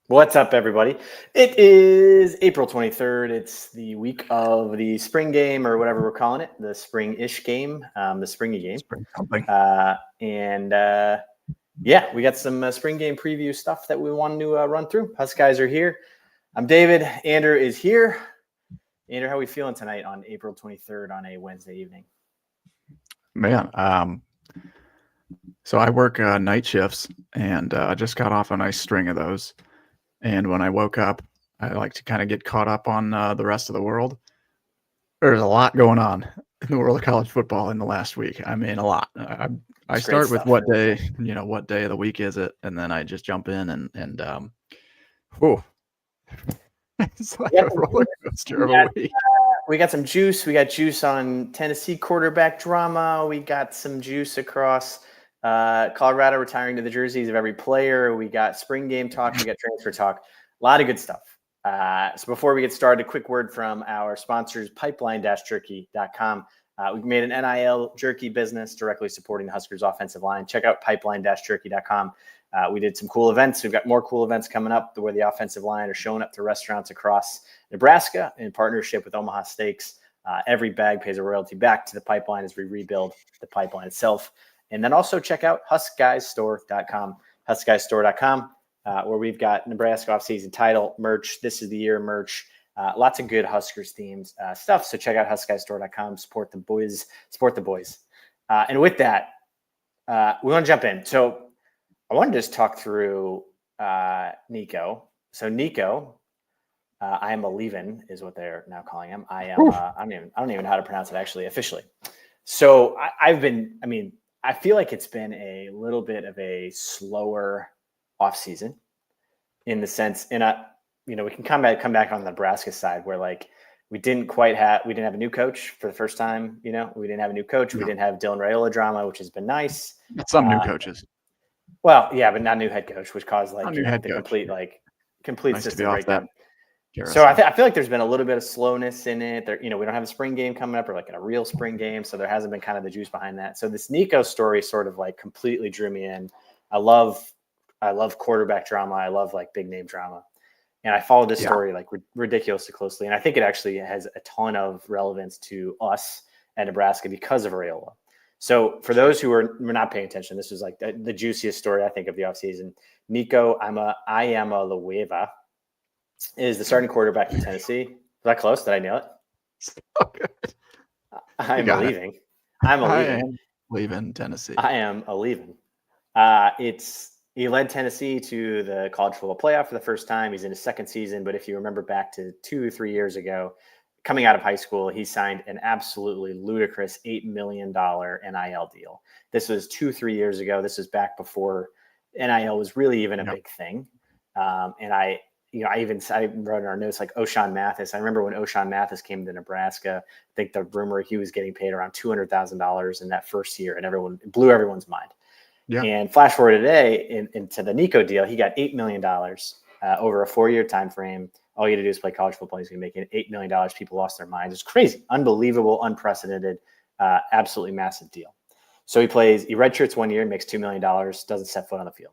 What's up, everybody? It is April 23rd. It's the week of the spring game, or whatever we're calling it, the spring-ish game, the springy game. Spring something. Yeah, we got some spring game preview stuff that we wanted to run through. HuskGuys are here. I'm David. Andrew is here. Andrew, how are we feeling tonight on April 23rd on a Wednesday evening? Man, so I work night shifts, and I just got off a nice string of those. And when I woke up, I like to kind of get caught up on the rest of the world. There's a lot going on in the world of college football in the last week. I mean, a lot. I start with what day of the week is it, and then I just jump in and it's like a roller coaster of a week. We got some juice. We got juice on Tennessee quarterback drama. We got some juice across Colorado retiring to the jerseys of every player. We got spring game talk. We got transfer talk. A lot of good stuff. So before we get started, a quick word from our sponsors, pipeline-jerky.com. We've made an NIL jerky business directly supporting the Huskers offensive line. Check out pipeline-jerky.com. We did some cool events. We've got more cool events coming up where the offensive line are showing up to restaurants across Nebraska in partnership with Omaha Steaks. Every bag pays a royalty back to the pipeline as we rebuild the pipeline itself. And then also check out HuskGuysStore.com, HuskGuysStore.com, where we've got Nebraska offseason title merch. This is the year merch. Lots of good Huskers themed stuff. So check out HuskGuysStore.com. Support the boys. Support the boys. And with that, we want to jump in. So I wanted to just talk through Nico. So Nico, I am a leaving is what they're now calling him. I don't even know how to pronounce it actually officially. So I feel like it's been a little bit of a slower off season in the sense we can come back on the Nebraska side where like we didn't have a new coach for the first time. We didn't have a new coach. No. We didn't have Dylan Raiola drama, which has been nice. Some new coaches. Well, yeah, but not new head coach, which caused complete nice system breakdown. So I feel like there's been a little bit of slowness in it. We don't have a spring game coming up or like a real spring game, so there hasn't been kind of the juice behind that. So this Nico story sort of like completely drew me in. I love quarterback drama. I love like big name drama, and I followed this story like ridiculously closely. And I think it actually has a ton of relevance to us at Nebraska because of Raiola. So for those who are not paying attention, this was like the juiciest story, I think, of the offseason. Nico Iamaleava is the starting quarterback in Tennessee. Was that close? Did I nail it? So good. I'm leaving Tennessee. I am a leaving. He led Tennessee to the college football playoff for the first time. He's in his second season, but if you remember back to 2 or 3 years ago, coming out of high school, he signed an absolutely ludicrous $8 million NIL deal. This was 2-3 years ago. This was back before NIL was really even a big thing. And I wrote in our notes like O'Shawn Mathis. I remember when O'Shawn Mathis came to Nebraska, I think the rumor he was getting paid around $200,000 in that first year, and it blew everyone's mind. Yeah. And flash forward today into the Nico deal, he got $8 million over a 4-year time frame. All you had to do is play college football. He's going to make $8 million. People lost their minds. It's crazy, unbelievable, unprecedented, absolutely massive deal. So he redshirts 1 year, makes $2 million, doesn't set foot on the field.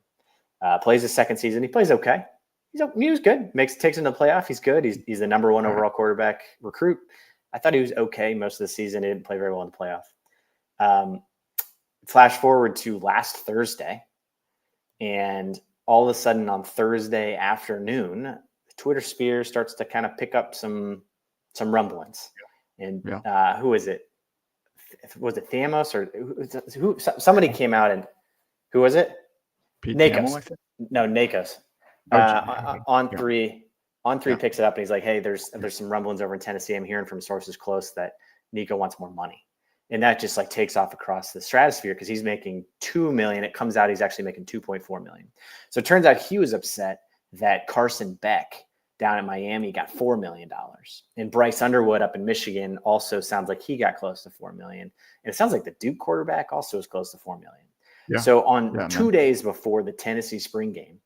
Plays his second season. He plays okay. He was good. Takes him to the playoff. He's good. He's the number one overall quarterback recruit. I thought he was okay most of the season. He didn't play very well in the playoff. Flash forward to last Thursday, and all of a sudden on Thursday afternoon, the Twitter sphere starts to kind of pick up some rumblings. And who is it? Was it Thamos or who? Somebody came out and who was it? Nikos. No, Nikos. On three picks it up and he's like, hey, there's some rumblings over in Tennessee. I'm hearing from sources close that Nico wants more money. And that just like takes off across the stratosphere because he's making $2 million. It comes out he's actually making $2.4 million. So it turns out he was upset that Carson Beck down in Miami got $4 million. And Bryce Underwood up in Michigan also sounds like he got close to $4 million. And it sounds like the Duke quarterback also is close to $4 million. Yeah. So on 2 days before the Tennessee spring game,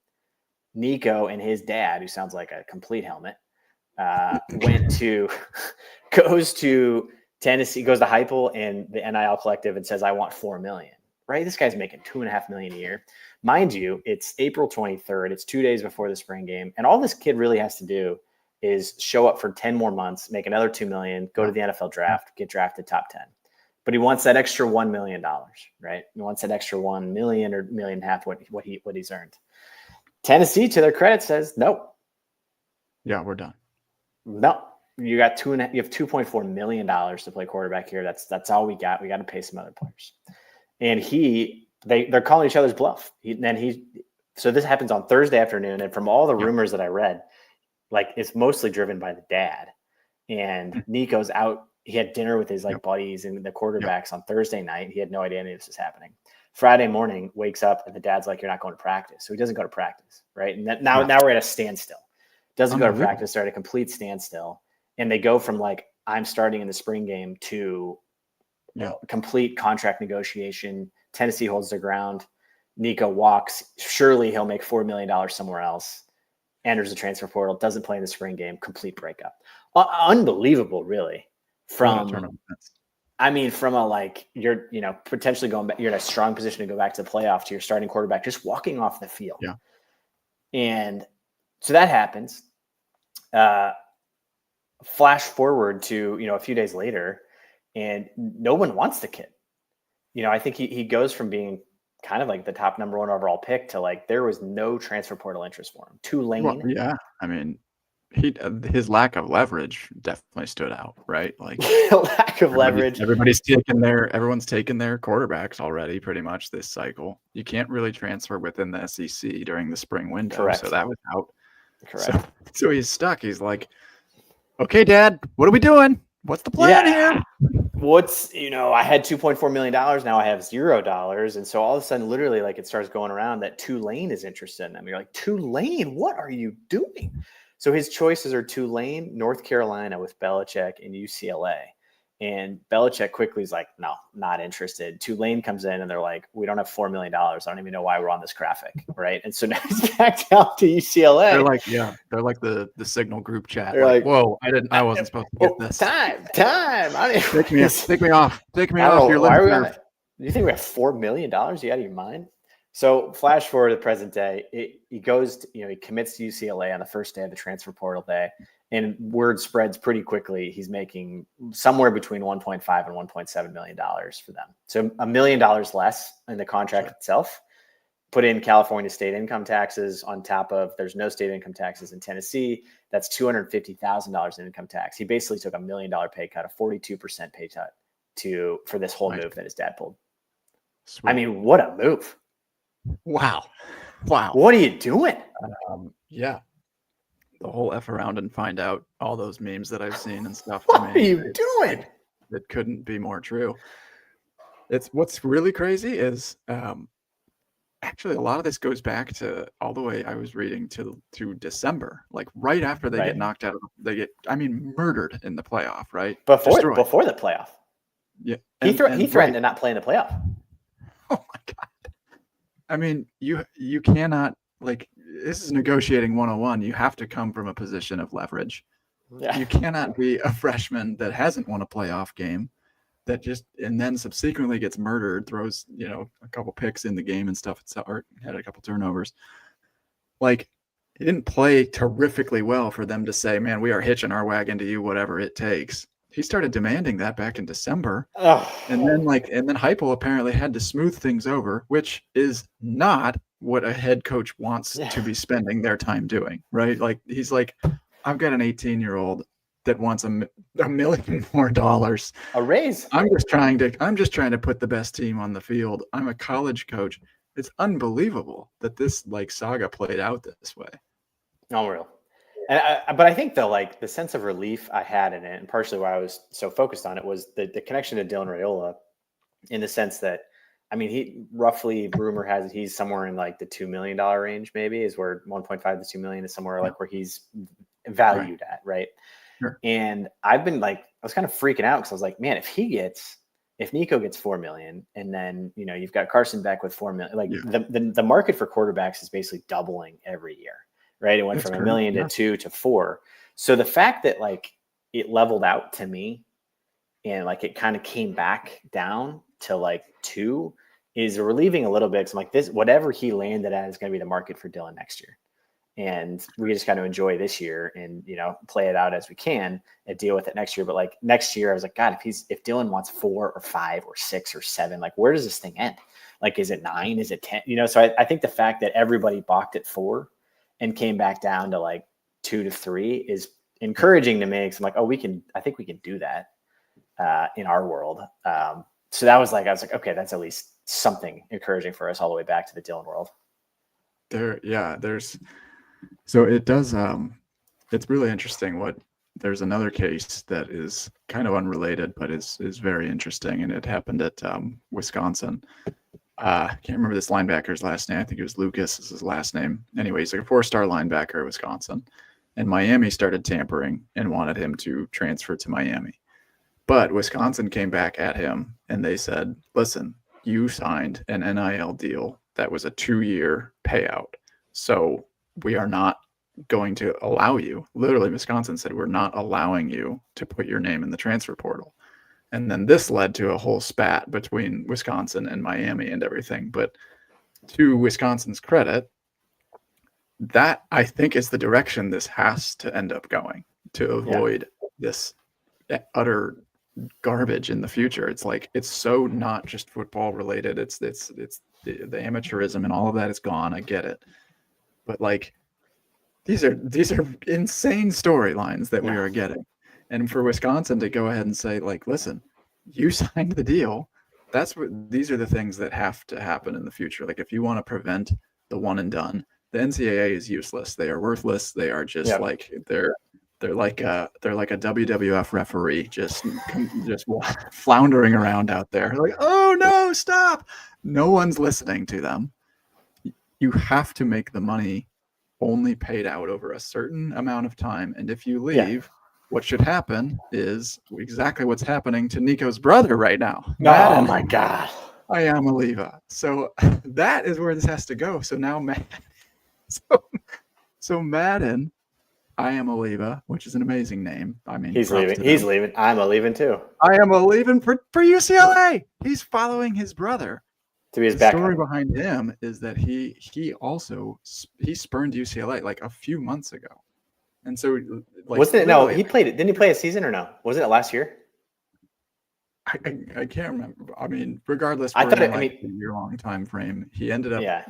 Nico and his dad, who sounds like a complete helmet, goes to Tennessee, goes to Heupel and the NIL collective and says, I want $4 million. right? This guy's making $2.5 million a year. Mind you, it's April 23rd. It's 2 days before the spring game. And all this kid really has to do is show up for 10 more months, make another $2 million, go to the NFL draft, get drafted top 10. But he wants that extra $1 million, right? He wants that extra 1 million or $1.5 million, what he's earned. Tennessee, to their credit, says no. Yeah, we're done. No, you have $2.4 million to play quarterback here. That's all we got. We got to pay some other players. And they're calling each other's bluff. So this happens on Thursday afternoon. And from all the rumors that I read, like it's mostly driven by the dad. And Nico's out. He had dinner with his buddies and the quarterbacks on Thursday night. He had no idea any of this was happening. Friday morning, wakes up and the dad's like, "You're not going to practice." So he doesn't go to practice, right? And now we're at a standstill. Doesn't go to practice. They're at a complete standstill. And they go from like, I'm starting in the spring game to complete contract negotiation. Tennessee holds their ground. Nico walks. Surely he'll make $4 million somewhere else. Enters the transfer portal. Doesn't play in the spring game. Complete breakup. Unbelievable, really. From a like, you're potentially going back. You're in a strong position to go back to the playoff to your starting quarterback, just walking off the field. Yeah. And so that happens. Flash forward to, a few days later, and no one wants the kid. I think he goes from being kind of like the top number 1 overall pick to like, there was no transfer portal interest for him. Tulane. Well, yeah. I mean, his lack of leverage definitely stood out, right? Like lack of leverage. Everyone's taken their quarterbacks already pretty much this cycle. You can't really transfer within the SEC during the spring window. Correct. So that was out. Correct. So he's stuck. He's like, "Okay, Dad, what are we doing? What's the plan here?" I had $2.4 million. Now I have $0. And so all of a sudden, literally, like it starts going around that Tulane is interested in him. You're like, Tulane, what are you doing? So his choices are Tulane, North Carolina with Belichick, and UCLA. And Belichick quickly is like, no, not interested. Tulane comes in and they're like, we don't have $4 million. I don't even know why we're on this graphic, right? And so now he's back down to UCLA. They're like the Signal group chat. They're like, whoa, I wasn't supposed to get this. Time. Take me off. Take me off your list. curve. Do you think we have $4 million? You out of your mind? So flash forward to the present day, he goes to, he commits to UCLA on the first day of the transfer portal day, and word spreads pretty quickly. He's making somewhere between $1.5 and $1.7 million for them. So $1 million less in the contract itself. Put in California state income taxes on top of, there's no state income taxes in Tennessee. That's $250,000 in income tax. He basically took $1 million pay cut, a 42% pay cut for this whole move that his dad pulled. Sweet. I mean, what a move. Wow. What are you doing? Yeah. The whole F around and find out all those memes that I've seen and stuff. What are you doing? It couldn't be more true. What's really crazy is actually a lot of this goes back to all the way I was reading to December, like right after they get knocked out. They get, murdered in the playoff, right? Before the playoff. Yeah. He threatened to not play in the playoff. Oh my God. I mean, you cannot, like, this is negotiating 101. You have to come from a position of leverage. Yeah. You cannot be a freshman that hasn't won a playoff game and then subsequently gets murdered, throws, a couple picks in the game and stuff, or had a couple turnovers. Like, it didn't play terrifically well for them to say, man, we are hitching our wagon to you, whatever it takes. He started demanding that back in December. And then Heupel apparently had to smooth things over, which is not what a head coach wants to be spending their time doing, right? Like, he's like, I've got an 18-year-old that wants $1 million more. A raise. I'm just trying to put the best team on the field. I'm a college coach. It's unbelievable that this saga played out this way. Unreal. But I think the sense of relief I had in it, and partially why I was so focused on it, was the connection to Dylan Raiola, in the sense that, he roughly, rumor has it, he's somewhere in the $2 million range, maybe, is where 1.5 to 2 million is somewhere where he's valued at, right? Sure. And I've been I was kind of freaking out because I was like, man, if Nico gets 4 million, and then you've got Carson Beck with 4 million, the market for quarterbacks is basically doubling every year. Right. It went from $1 million to 2 to 4. So the fact that it leveled out to me and it kind of came back down to 2 is relieving a little bit. Cause I'm like, this, whatever he landed at is going to be the market for Dylan next year. And we just got to enjoy this year and, play it out as we can and deal with it next year. But like next year, I was like, God, if Dylan wants 4 or 5 or 6 or 7, like where does this thing end? Like, is it 9? Is it 10? So I think the fact that everybody balked at 4 and came back down to like 2 to 3 is encouraging to me. Cause I'm like, I think we can do that in our world. So that was like, I was like, okay, that's at least something encouraging for us all the way back to the Dylan world. So it does, it's really interesting there's another case that is kind of unrelated, but is very interesting. And it happened at Wisconsin. I can't remember this linebacker's last name. I think it was Lucas is his last name. Anyway, he's like a 4-star linebacker at Wisconsin. And Miami started tampering and wanted him to transfer to Miami. But Wisconsin came back at him and they said, listen, you signed an NIL deal that was a 2-year payout. So we are not going to allow you. Literally, Wisconsin said, we're not allowing you to put your name in the transfer portal. And then this led to a whole spat between Wisconsin and Miami and everything. But to Wisconsin's credit, that I think is the direction this has to end up going to avoid this utter garbage in the future. It's like, it's so not just football related. It's the amateurism and all of that is gone. I get it. But like, these are insane storylines that we are getting. And for Wisconsin to go ahead and say, like, listen, you signed the deal. These are the things that have to happen in the future. Like, if you want to prevent the one and done, the NCAA is useless. They are worthless. They are just like they're like a WWF referee, just floundering around out there. Like, oh no, stop! No one's listening to them. You have to make the money only paid out over a certain amount of time, and if you leave, what should happen is exactly what's happening to Nico's brother right now. Oh my God. I am Aliva. So that is where this has to go. So now so Madden, I am Aliva, which is an amazing name. I mean, he's leaving. I'm leaving too. I am leaving for UCLA. He's following his brother. To be his backup. The story behind him is that he spurned UCLA like a few months ago. And so, like, wasn't it? No, he played it. Didn't he play a season or no? Wasn't it last year? I can't remember. I mean, regardless, I thought a year-long time frame. He ended up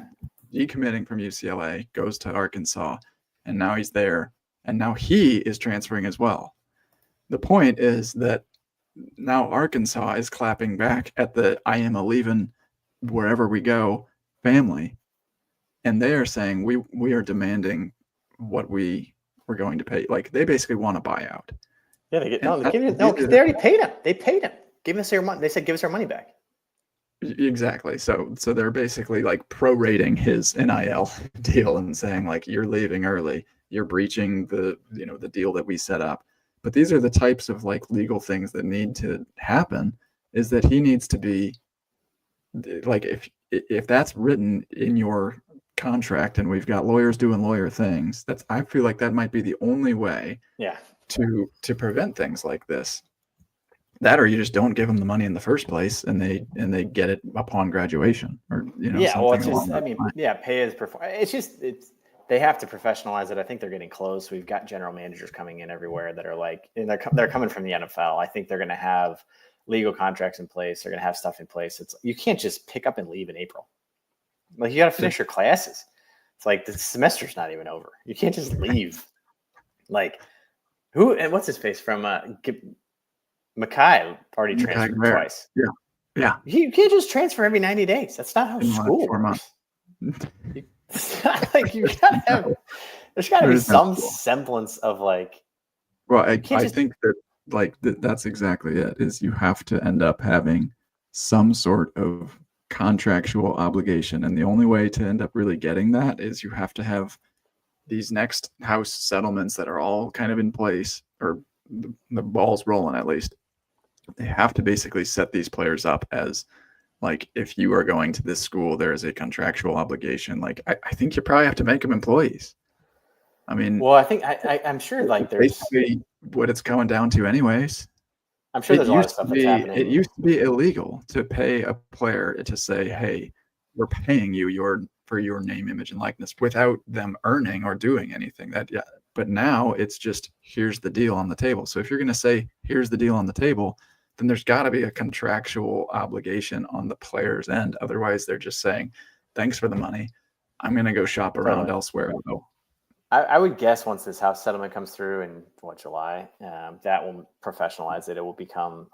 decommitting from UCLA, goes to Arkansas, and now he's there. And now he is transferring as well. The point is that now Arkansas is clapping back at the I am leaving wherever we go family, and they are saying we are demanding what we were going to pay. Like, they basically want a buyout. Yeah, they already paid him. They paid him. Give us your money. They said, give us our money back. Exactly. So they're basically like prorating his NIL deal and saying, like, you're leaving early. You're breaching the deal that we set up. But these are the types of like legal things that need to happen, is that he needs to be like, if that's written in your contract and we've got lawyers doing lawyer things, I feel like that might be the only way to prevent things like this. That, or you just don't give them the money in the first place and they get it upon graduation, or pay as performance. They have to professionalize it. I think they're getting close. We've got general managers coming in everywhere that are like, and they're coming from the NFL. I think they're going to have legal contracts in place. They're going to have stuff in place. You can't just pick up and leave in April. Like, you got to finish your classes. It's like the semester's not even over. You can't just leave. Like, what's his face from Mackay already transferred twice. Yeah. You can't just transfer every 90 days. That's not how school works. It's not like there's got to be some semblance of like. Well, I think that that's exactly it. Is you have to end up having some sort of contractual obligation, and the only way to end up really getting that is you have to have these next house settlements that are all kind of in place, or the ball's rolling at least. They have to basically set these players up as, like, if you are going to this school, there is a contractual obligation. Like, I think you probably have to make them employees. I mean, well, I think I'm sure, like, there's basically what it's going down to anyways. I'm sure there's a lot of stuff that's happening. It used to be illegal to pay a player to say, "Hey, we're paying you for your name, image, and likeness," without them earning or doing anything. But now it's just, here's the deal on the table. So if you're going to say, here's the deal on the table, then there's got to be a contractual obligation on the player's end. Otherwise, they're just saying, thanks for the money. I'm going to go shop around elsewhere. I would guess once this house settlement comes through in July, that will professionalize it. It will become,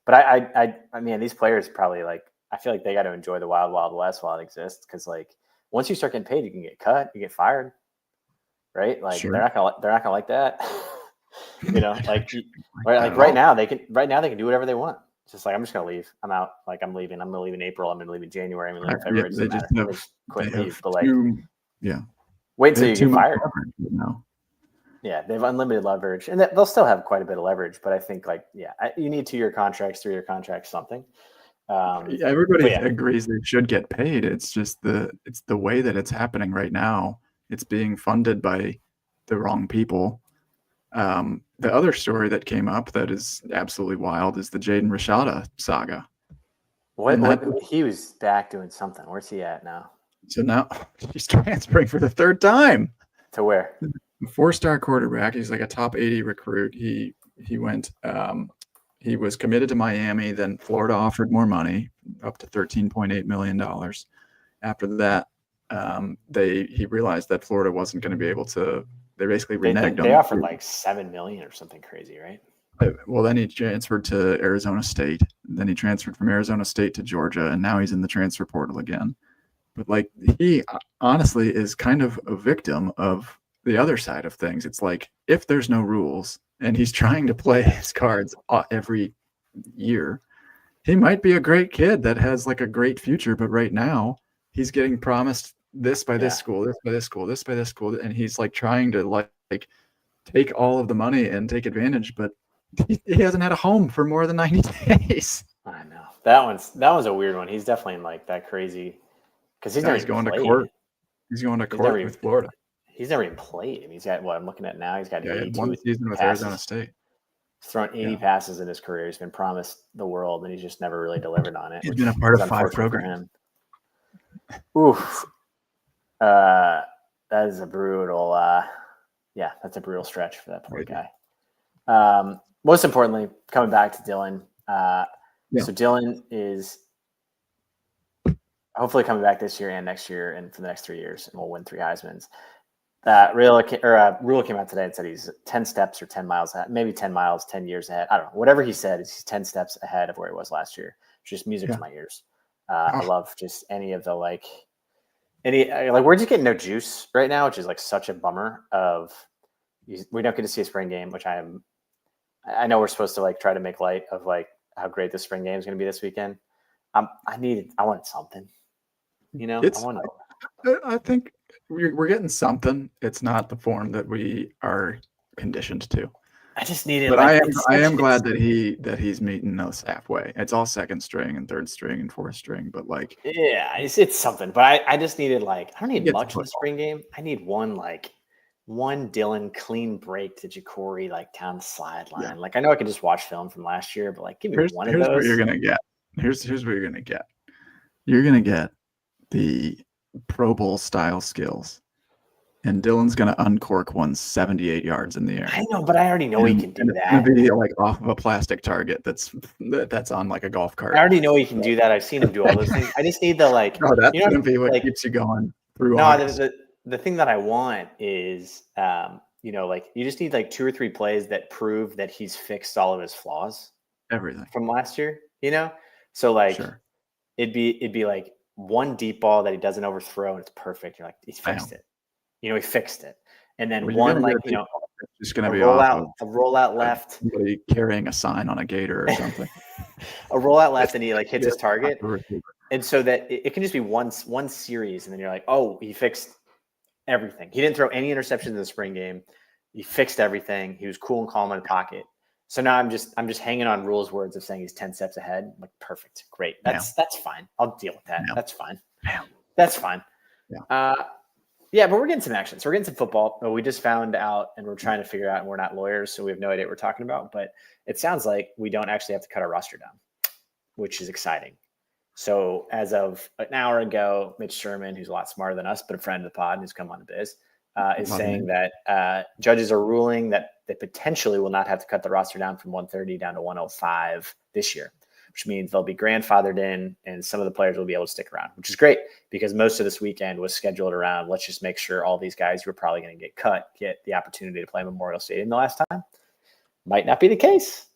I mean, these players probably like, I feel like they got to enjoy the wild, wild west while it exists. Cause like once you start getting paid, you can get cut, you get fired, right? Like Sure. they're not gonna like that. Right now they can do whatever they want. It's just like, I'm just going to leave. I'm out. Like I'm leaving. I'm going to leave in April. I'm going to leave in January. I'm going to leave in February. They just quit have leave. But like, yeah. Wait until you get fired. No. Yeah, they have unlimited leverage, and they'll still have quite a bit of leverage. But I think, you need 2-year contracts, 3-year contracts, something. Everybody agrees they should get paid. It's just it's the way that it's happening right now. It's being funded by the wrong people. The other story that came up that is absolutely wild is the Jaden Rashada saga. He was back doing something. Where's he at now? So now he's transferring for the third time. To where? 4-star quarterback. He's like a top 80 recruit. He went. He was committed to Miami. Then Florida offered more money, up to $13.8 million. After that, he realized that Florida wasn't going to be able to. They basically reneged on. They offered like $7 million or something crazy, right? Well, then he transferred to Arizona State. Then he transferred from Arizona State to Georgia, and now he's in the transfer portal again. But like, he honestly is kind of a victim of the other side of things. It's like, if there's no rules and he's trying to play his cards every year, he might be a great kid that has like a great future. But right now he's getting promised this by this school, this by this school, this by this school. And he's like trying to like take all of the money and take advantage, but he hasn't had a home for more than 90 days. I know. That one's a weird one. He's definitely in like that crazy, because he's going to court. He's going to court with Florida. He's never even played. I mean, he's got what I'm looking at now. He's got 82 one season with passes. Arizona State. He's thrown 80 passes in his career. He's been promised the world, and he's just never really delivered on it. He's been a part of 5 programs. Oof. That is a brutal. That's a brutal stretch for that poor guy. Most importantly, coming back to Dylan. So Dylan is hopefully coming back this year and next year and for the next 3 years, and we'll win 3 Heismans. Rule came out today and said he's 10 steps or 10 miles ahead, maybe 10 miles, 10 years ahead. I don't know. Whatever he said, he's 10 steps ahead of where he was last year. It's just music to my ears. I love just any of the we're just getting no juice right now, which is like such a bummer. We don't get to see a spring game, which I know we're supposed to like try to make light of like how great the spring game is going to be this weekend. I wanted something, I think we're getting something. It's not the form that we are conditioned to. I just needed. But I am glad that he's meeting us halfway. It's all second string and third string and fourth string, but like, it's something. But I just needed I don't need much in the spring game. I need one Dylan clean break to Ja'Cory down the sideline. Yeah. Like I know I could just watch film from last year, but give me one of those. Here's what you're gonna get. Here's what you're gonna get. You're gonna get the Pro Bowl style skills, and Dylan's gonna uncork one 78 yards in the air. I know, but I already know he can do that. It's gonna be off of a plastic target that's on like a golf cart. I already know he can do that. I've seen him do all those things. I just need the No, that's gonna be what keeps you going through. No, the thing that I want is you just need 2 or 3 plays that prove that he's fixed all of his flaws. Everything from last year, So sure. it'd be like one deep ball that he doesn't overthrow and it's perfect. You're like, he's fixed it. He fixed it. And then it's just going to be a rollout left. Somebody carrying a sign on a gator or something. A rollout left and he hits his target. And so that it can just be one series. And then you're like, oh, he fixed everything. He didn't throw any interceptions in the spring game. He fixed everything. He was cool and calm in the pocket. So now I'm just hanging on Rule's words of saying he's 10 steps ahead. I'm like, perfect. Great. That's fine. I'll deal with that. That's fine. That's fine. Yeah. Yeah, but we're getting some action. So we're getting some football. We just found out, and we're trying to figure out, and we're not lawyers, so we have no idea what we're talking about. But it sounds like we don't actually have to cut our roster down, which is exciting. So as of an hour ago, Mitch Sherman, who's a lot smarter than us, but a friend of the pod who's come on the biz, is saying that judges are ruling that they potentially will not have to cut the roster down from 130 down to 105 this year, which means they'll be grandfathered in and some of the players will be able to stick around, which is great because most of this weekend was scheduled around, let's just make sure all these guys who are probably going to get cut get the opportunity to play Memorial Stadium the last time. Might not be the case,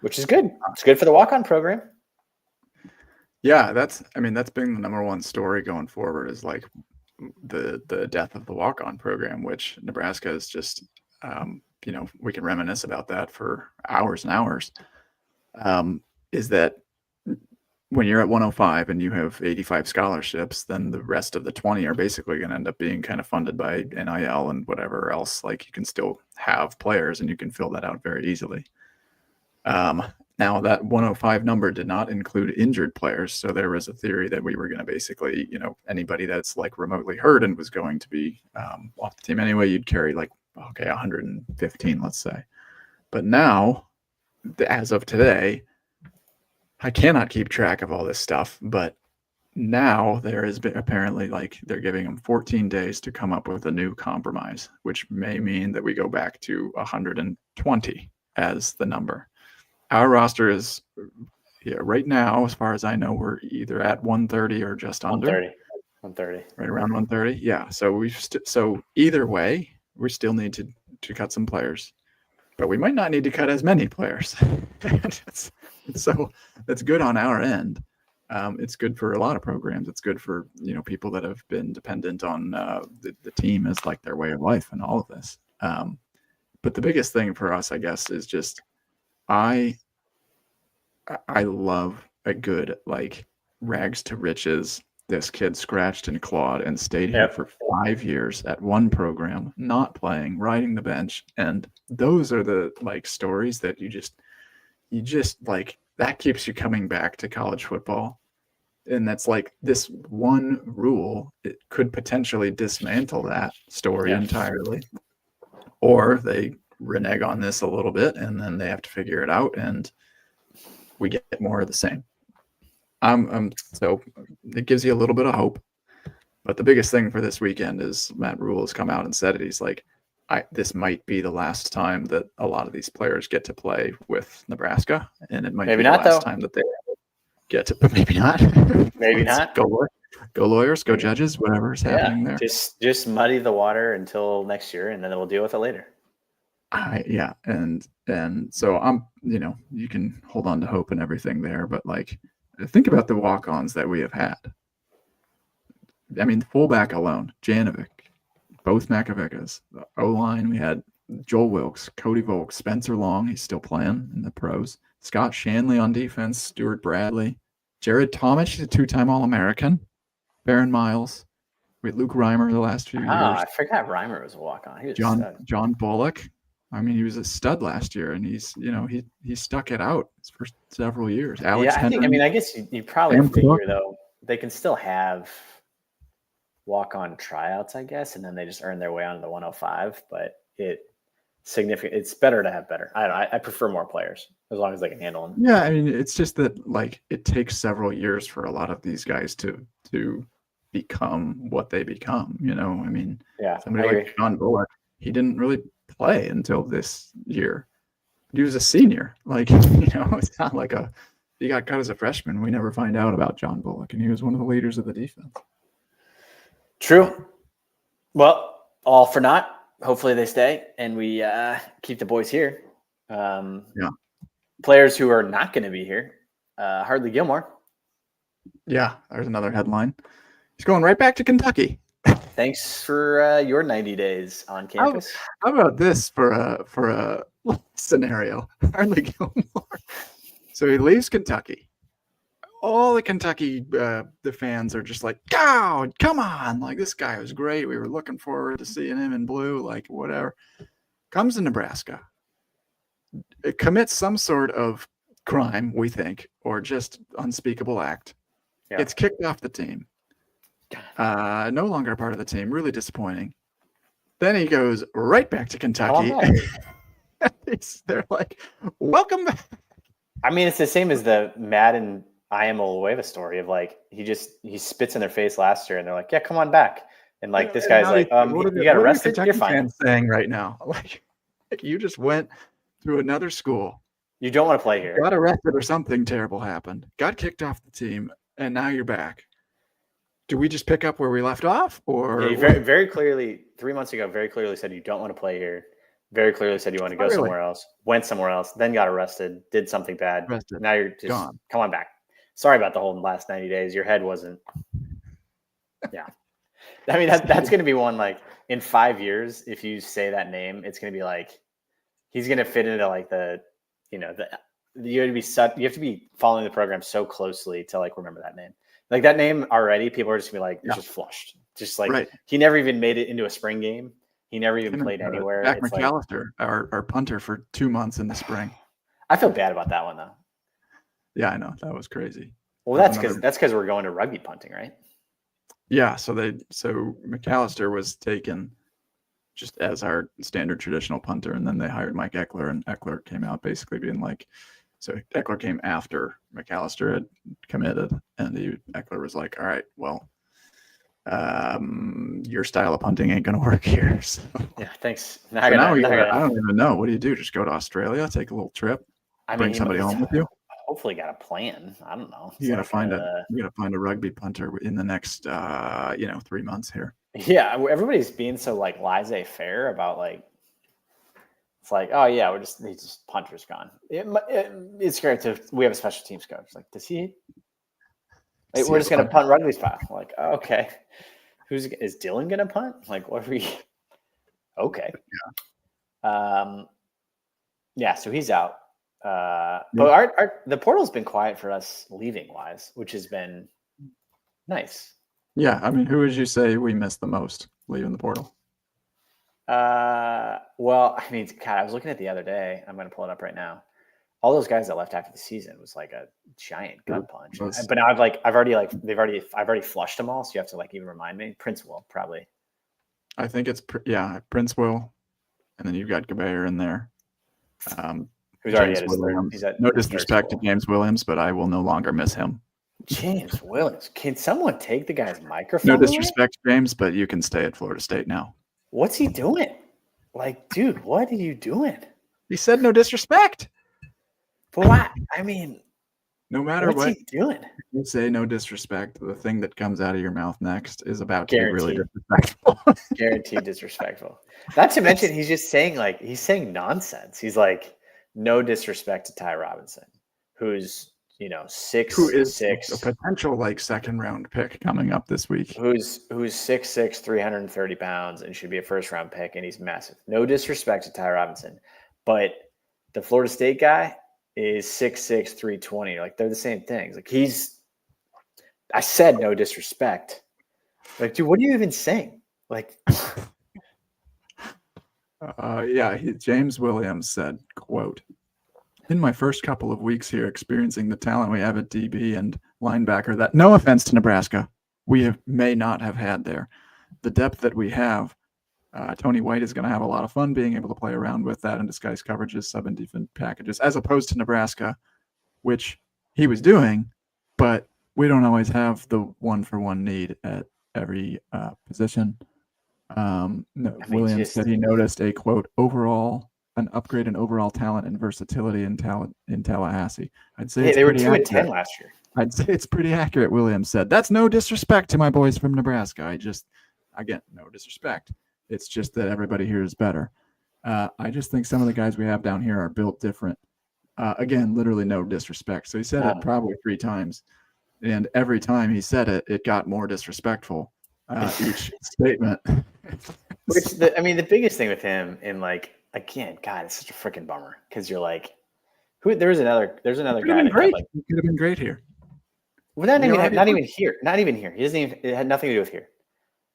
which is good. It's good for the walk-on program. Yeah, that's been the number one story going forward is like the death of the walk-on program, which Nebraska is just, we can reminisce about that for hours and hours. Is that when you're at 105 and you have 85 scholarships, then the rest of the 20 are basically going to end up being kind of funded by NIL and whatever else. Like you can still have players and you can fill that out very easily. Now that 105 number did not include injured players. So there was a theory that we were going to basically, anybody that's like remotely hurt and was going to be off the team anyway, you'd carry 115, let's say. But now, as of today, I cannot keep track of all this stuff, but now there has been apparently they're giving them 14 days to come up with a new compromise, which may mean that we go back to 120 as the number. Our roster is right now, as far as I know, we're either at 130 or just under 130, right around 130. Yeah. So so either way, we still need to cut some players, but we might not need to cut as many players. So that's good on our end. It's good for a lot of programs. It's good for, people that have been dependent on the team as like their way of life and all of this. But the biggest thing for us, I guess, is just I love a good rags to riches. This kid scratched and clawed and stayed here for 5 years at one program, not playing, riding the bench. And those are the stories that you just that keeps you coming back to college football. And that's this one rule, it could potentially dismantle that story entirely. Or they renege on this a little bit and then they have to figure it out and we get more of the same. So it gives you a little bit of hope. But the biggest thing for this weekend is Matt Rule has come out and said it. He's like, this might be the last time that a lot of these players get to play with Nebraska, and it might be the last time that they get to. But maybe not. Maybe not. Go lawyers, go judges, whatever's happening there. Just muddy the water until next year, and then we'll deal with it later. And so I'm, you can hold on to hope and everything there, but think about the walk-ons that we have had. I mean, the fullback alone, Janovic, both Macavecas. The O-line, we had Joel Wilkes, Cody Volk, Spencer Long, he's still playing in the pros. Scott Shanley on defense, Stuart Bradley, Jared Thomas, he's a two-time All-American. Baron Miles. We had Luke Reimer the last few years. I forgot Reimer was a walk-on. He was John Bullock. I mean, he was a stud last year, and he's he stuck it out for several years. Alex Henry. I guess you probably figure though they can still have walk-on tryouts, I guess, and then they just earn their way onto the 105. But it's better to have better. I prefer more players as long as they can handle them. Yeah, I mean, it's just that it takes several years for a lot of these guys to become what they become. I mean, somebody like John Bullock, he didn't really play until this year. He was a senior. It's not like he got cut as a freshman. We never find out about John Bullock, and he was one of the leaders of the defense. True. Well, all for naught. Hopefully they stay and we keep the boys here. Players who are not going to be here. Hardly Gilmore. Yeah, there's another headline. He's going right back to Kentucky. Thanks for your 90 days on campus. How about this for a scenario? Hardly Gilmore. So he leaves Kentucky. All the Kentucky the fans are just like, "God, come on! This guy was great. We were looking forward to seeing him in blue. Whatever." Comes to Nebraska, it commits some sort of crime, we think, or just unspeakable act. Gets kicked off the team. No longer a part of the team. Really disappointing. Then he goes right back to Kentucky. They're like, welcome back. I mean, it's the same as the Madden I am Olueva story of like he spits in their face last year, and they're like, "Yeah, come on back." And like this guy's like, "You got arrested? You're fine." Fans saying right now, like you just went to another school. You don't want to play here. Got arrested or something terrible happened. Got kicked off the team, and now you're back. Do we just pick up where we left off, or you very, very clearly 3 months ago, very clearly said you don't want to play here. Very clearly said you want to go somewhere else. Went somewhere else, then got arrested, did something bad. Now you're just gone. Come on back. Sorry about the whole last 90 days. Your head wasn't. Yeah, I mean that's going to be one like in 5 years. If you say that name, it's going to be like he's going to fit into like you have to be following the program so closely to like remember that name. Like that name already, people are just gonna be like, it's just flushed. Just like he never even made it into a spring game. He never even played anywhere. Jack McAllister, our punter for 2 months in the spring. I feel bad about that one though. Yeah, I know. That was crazy. Well, that's because we're going to rugby punting, right? Yeah, so McAllister was taken just as our standard traditional punter, and then they hired Mike Eckler, and Eckler came out basically being like, so Eckler came after McAllister had committed, and Eckler was like, all right, well, your style of punting ain't going to work here. So. Yeah, thanks. I don't even know. What do you do? Just go to Australia, take a little trip, bring somebody home with you? Hopefully got a plan. I don't know. You got to find a rugby punter in the next 3 months here. Yeah, everybody's being so like laissez-faire about like it's like, oh yeah, he's just punter's gone. It's great we have a special teams coach. Like, does he? Like, we're just gonna punt rugby style. Like, oh, okay, is Dylan gonna punt? Like, what are we? Okay. Yeah. So he's out. But the portal's been quiet for us leaving wise, which has been nice. Yeah, I mean, who would you say we missed the most leaving the portal? Well, I mean, God, I was looking at the other day. I'm going to pull it up right now. All those guys that left after the season was like a giant gut punch. But now I've already flushed them all. So you have to like even remind me. Prince will probably. I think it's Prince will, and then you've got Gabayer in there. Who's already at his third. No disrespect to James Williams, but I will no longer miss him. James Williams. Can someone take the guy's microphone? No disrespect, James, but you can stay at Florida State now. What's he doing? Like, dude, what are you doing? He said no disrespect. But what? I mean, no matter what's he doing? You say no disrespect, the thing that comes out of your mouth next is about to be really disrespectful. Guaranteed disrespectful. Not to mention, he's just saying nonsense. He's like, no disrespect to Ty Robinson, who's 6'6", a potential like second round pick coming up this week. Who's 6'6", 330 pounds, and should be a first round pick, and he's massive. No disrespect to Ty Robinson, but the Florida State guy is 6'6", 320. Like they're the same things. Like I said no disrespect. Like, dude, what are you even saying? Like, James Williams said, quote, "In my first couple of weeks here, experiencing the talent we have at DB and linebacker that, no offense to Nebraska, we may not have had there. The depth that we have, Tony White is going to have a lot of fun being able to play around with that and disguise coverages, sub and defense packages, as opposed to Nebraska, which he was doing, but we don't always have the one-for-one need at every position." Williams said he noticed a, quote, an upgrade in overall talent and versatility in Tallahassee. I'd say they were 2-10 last year. I'd say it's pretty accurate, Williams said. That's no disrespect to my boys from Nebraska. Again, no disrespect. It's just that everybody here is better. I just think some of the guys we have down here are built different. Again, literally no disrespect. So he said it probably 3 times. And every time he said it, it got more disrespectful. Each statement. The biggest thing with him, and like, again, God, it's such a freaking bummer because you're like, there's another guy. He could have been great here. Well, not even here. It had nothing to do with here.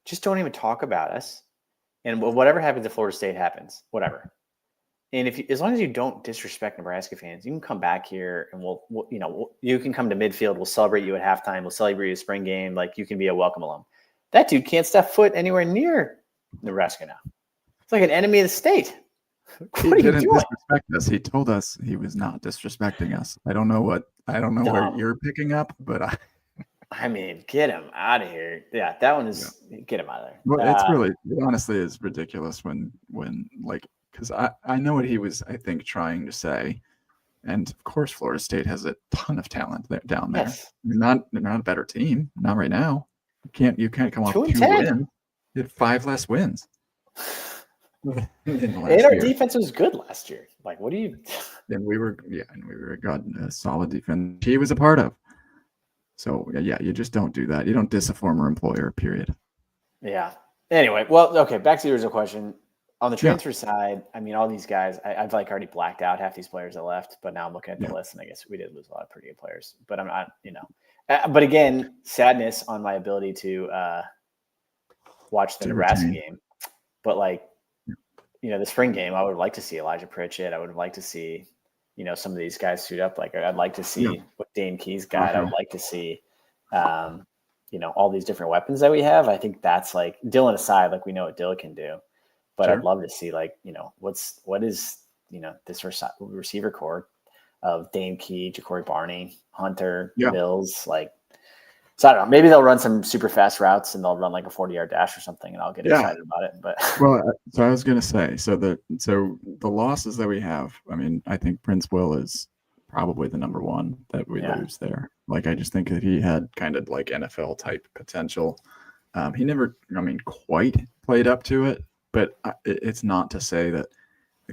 Just don't even talk about us. And whatever happens at Florida State happens, whatever. And as long as you don't disrespect Nebraska fans, you can come back here and you can come to midfield. We'll celebrate you at halftime. We'll celebrate you at spring game. Like, you can be a welcome alum. That dude can't step foot anywhere near Nebraska now. It's like an enemy of the state. He What are you didn't doing? disrespect us. He told us he was not disrespecting us. I don't know where Dumb. you're picking up, but I mean, get him out of here. Yeah, that one is get him out of there. well, it honestly is ridiculous when like, because I know what he was, I think, trying to say. And of course, Florida State has a ton of talent down there. Yes. They're not a better team. Not right now. You can't come off 2 2-10. wins. You had 5 less wins. And our defense was good last year. Like, what do you? And we were a solid defense. He was a part of. So yeah, you just don't do that. You don't diss a former employer. Period. Yeah. Anyway, well, okay. Back to the original question. On the transfer side, I mean, all these guys, I've like already blacked out half these players that left, but now I'm looking at the list, and I guess we did lose a lot of pretty good players. But I'm not, but again, sadness on my ability to watch the Nebraska game. But like, the spring game, I would like to see Elijah Pritchett. I would like to see, some of these guys suit up. Like, I'd like to see what Dane Key's got. I would like to see, all these different weapons that we have. I think that's like Dylan aside, like we know what Dylan can do. But I'd love to see, like, what is this receiver core of Dane Key, Ja'Cory Barney, Hunter, Mills, like. So I don't know. Maybe they'll run some super fast routes and they'll run like a 40-yard dash or something, and I'll get excited about it. But so I was gonna say, so the losses that we have, I mean, I think Prince Will is probably the number one that we lose there. Like, I just think that he had kind of like NFL type potential. He never, quite played up to it. But it's not to say that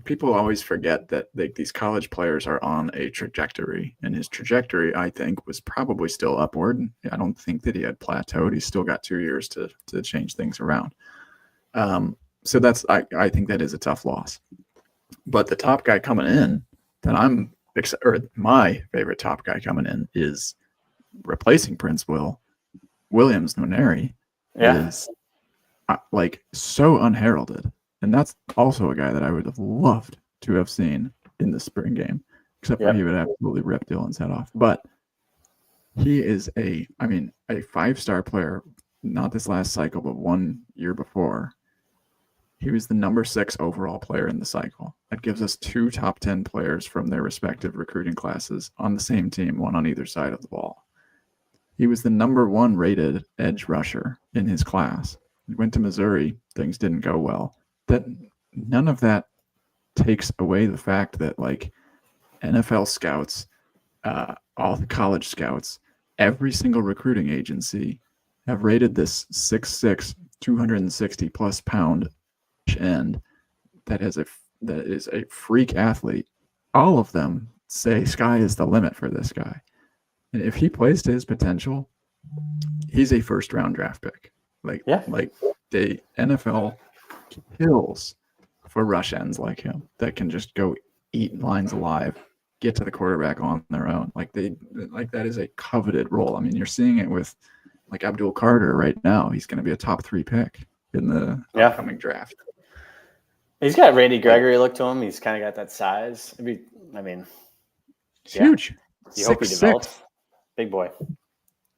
people always forget that these college players are on a trajectory, and his trajectory, I think, was probably still upward. I don't think that he had plateaued. He's still got 2 years to change things around. So that's I think that is a tough loss. But the top guy coming in that my favorite top guy coming in is replacing Prince Williams Nwaneri is. Like, so unheralded, and that's also a guy that I would have loved to have seen in the spring game, except for he would absolutely rip Dylan's head off. But he is a 5-star player, not this last cycle, but 1 year before. He was the number 6 overall player in the cycle. That gives us 2 top 10 players from their respective recruiting classes on the same team, one on either side of the ball. He was the number 1 rated edge rusher in his class. Went to Missouri, things didn't go well. That none of that takes away the fact that, like, NFL scouts, all the college scouts, every single recruiting agency have rated this 6'6", 260 plus pound end that is a freak athlete. All of them say sky is the limit for this guy, and if he plays to his potential, he's a first-round draft pick. Like the NFL kills for rush ends like him that can just go eat lines alive, get to the quarterback on their own. Like that is a coveted role. I mean, you're seeing it with like Abdul Carter right now. He's going to be a top 3 pick in the upcoming draft. He's got Randy Gregory look to him. He's kind of got that size. It's huge. You hope he develops. Big boy.